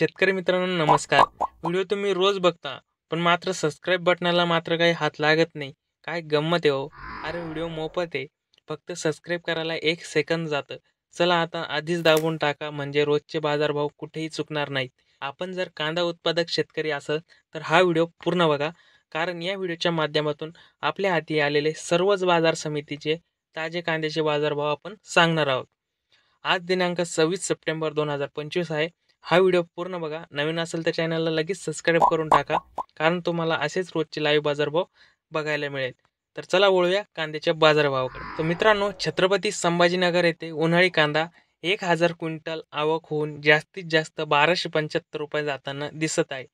शेतकरी मित्रांनो नमस्कार. व्हिडिओ तुम्ही रोज बघता, पण मात्र सबस्क्राईब बटनाला मात्र काही हात लागत नाही. काय गंमत आहे हो. अरे व्हिडिओ मोफत आहे. फक्त सबस्क्राईब करायला 1 सेकंद जातं. चला आता आधीच दाबून टाका, म्हणजे रोजचे बाजारभाव कुठेही चुकणार नाहीत. आपण जर कांदा उत्पादक शेतकरी असाल तर हा व्हिडिओ पूर्ण बघा, कारण या व्हिडिओच्या माध्यमातून आपल्या हाती आलेले सर्वच बाजार समितीचे ताजे कांद्याचे बाजारभाव आपण सांगणार आहोत. आज दिनांक 26 सप्टेंबर 2025 आहे. हा व्हिडिओ पूर्ण बघा. नवीन असेल तर चॅनलला लगेच सबस्क्राईब करून टाका, कारण तुम्हाला असेच रोजचे लाईव्ह बाजारभाव बघायला मिळेल. तर चला वळूया कांद्याच्या बाजारभावाकडे. तर मित्रांनो, छत्रपती संभाजीनगर येथे उन्हाळी कांदा 1000 क्विंटल आवक होऊन जास्तीत जास्त 1275 रुपये जाताना दिसत आहे.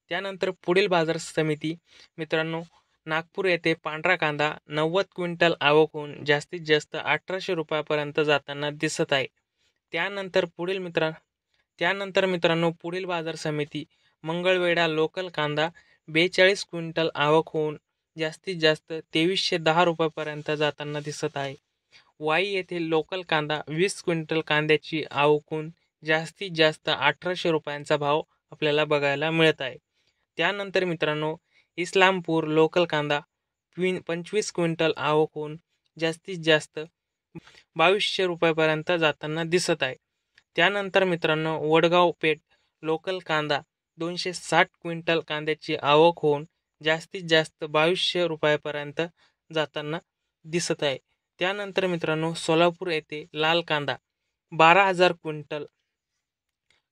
त्यानंतर पुढील बाजार समिती मित्रांनो, नागपूर येथे पांढरा कांदा 90 क्विंटल आवक होऊन जास्तीत जास्त 1800 रुपयापर्यंत जाताना दिसत आहे. त्यानंतर मित्रांनो पुढील बाजार समिती मंगळवेढा लोकल कांदा 42 क्विंटल आवक होऊन जास्तीत जास्त 2310 रुपयापर्यंत जाताना दिसत आहे. वाई येथे लोकल कांदा 20 क्विंटल कांद्याची आवक होऊन जास्तीत जास्त 1800 रुपयांचा भाव आपल्याला बघायला मिळत आहे. त्यानंतर मित्रांनो इस्लामपूर लोकल कांदा 25 क्विंटल आवक होऊन जास्तीत जास्त 2200 रुपयापर्यंत जाताना दिसत आहे. त्यानंतर मित्रांनो वडगाव पेठ लोकल कांदा 260 क्विंटल कांद्याची आवक होऊन जास्तीत जास्त 2200 रुपयापर्यंत जाताना दिसत आहे. त्यानंतर मित्रांनो सोलापूर येथे लाल कांदा 12000 क्विंटल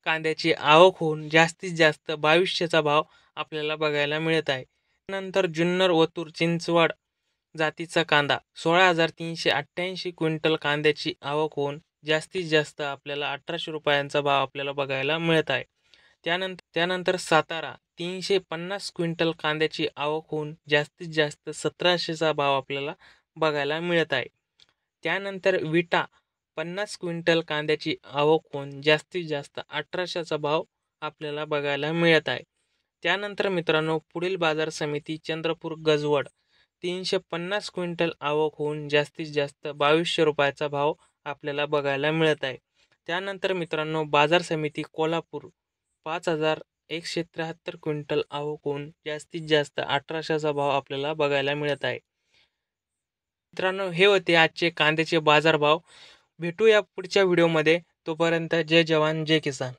कांद्याची आवक होऊन जास्तीत जास्त 2200चा भाव आपल्याला बघायला मिळत आहे. त्यानंतर जुन्नर वतूर चिंचवड जातीचा कांदा 16388 क्विंटल कांद्याची आवक होऊन जास्तीत जास्त आपल्याला 1800 रुपयांचा भाव आपल्याला बघायला मिळत आहे. त्यानंतर सातारा 350 क्विंटल कांद्याची आवक होऊन जास्तीत जास्त 1700चा भाव आपल्याला बघायला मिळत आहे. त्यानंतर विटा 50 क्विंटल कांद्याची आवक होऊन जास्तीत जास्त 1800चा भाव आपल्याला बघायला मिळत आहे. त्यानंतर मित्रांनो पुढील बाजार समिती चंद्रपूर गजवड 350 क्विंटल आवक होऊन जास्तीत जास्त 2200 रुपयाचा भाव आपल्याला बघायला मिळत आहे. त्यानंतर मित्रांनो बाजार समिती कोल्हापूर 5173 क्विंटल आवक होऊन जास्तीत जास्त 1800चा भाव आपल्याला बघायला मिळत आहे. मित्रांनो हे होते आजचे कांद्याचे बाजारभाव. भेटूया पुढच्या व्हिडिओमध्ये. तोपर्यंत जय जवान जय किसान.